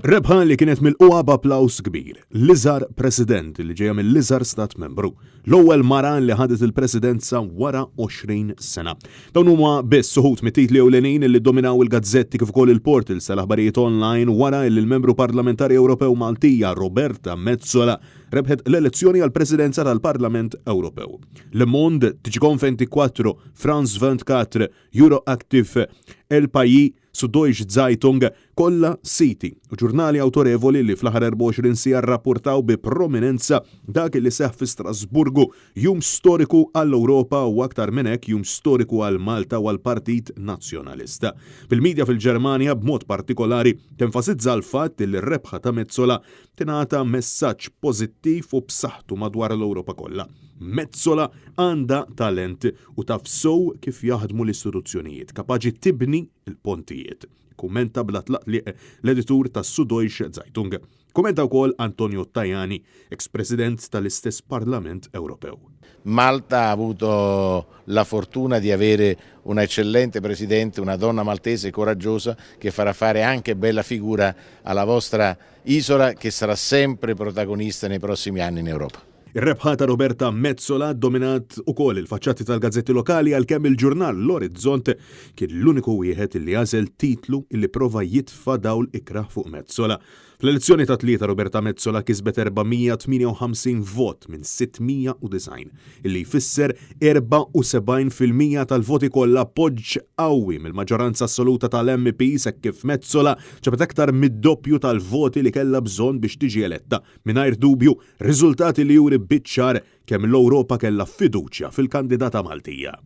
Rebħa li kienet mill-qwa b'applaws kbir, l-iżgħar president li ġejja mill-iżgħar stat membru, l-ewwel mara li ħadet il-presidenza wara 20 sena. Dawn huma biss uħud mit-titli ewlenin li ddominaw il-gazzetti kif ukoll il-portals tal-aħbarijiet online wara li l-membru parlamentari Ewropew Maltija Roberta Metsola rebħet l-elezzjoni għal presidenza tal-Parlament Ewropew. Le Monde, Tiġikon 24, France 24, Euroactiv, El Pajji, Süddeutsche Zeitung, kollha siti u ġurnali awtorevoli li fl-aħħar 24 sija rrapportaw bi prominenza dak li seħħ fi Strasburgu, jum storiku għall-Ewropa u aktar minn hekk jum storiku għal Malta u għall Partit Nazzjonalista. Fil-medja fil-Ġermanja b'mod partikolari tenfasizza l-fatt li r-rebħa ta' Metsola tingħata messaġġ pożittiv u b'saħħtu madwar l-Ewropa kollha. Metsola għandha talent u taf sew kif jaħdmu l-istituzzjonijiet, kapaċi tibni l-pontijiet. Kummenta bla tlaqliq l-editur tas Süddeutsche Zeitung. Kummenta wkoll Antonio Tajani, ex-president tal-istess Parlament Ewropew. Malta ha avuto la fortuna di avere una eccellente presidente, una donna maltese coraggiosa che farà fare anche bella figura alla vostra isola che sarà sempre protagonista nei prossimi anni in Europa. Ir-rebħa ta' Roberta Metsola dominat ukoll il-faċċati tal-gazzetti lokali għalkemm il-ġurnal L-Orizzont kien l-uniku wieħed li għażel titlu illi prova jitfa' dawl ikraħ fuq Metsola. Fl-elezzjoni ta' tlieta Roberta Metsola kisbet 458 vot minn 690, illi jfisser 74% tal-voti kollha appoġġ qawwi mill-maġġoranza assoluta tal-MPs hekk kif Metsola ġabet aktar mid-doppju tal-voti li kellha bżonn biex tiġi eletta. Mingħajr dubju, riżultati li juri biċ-ċar kemm l-Ewropa kellha fiduċja fil-kandidata Maltija.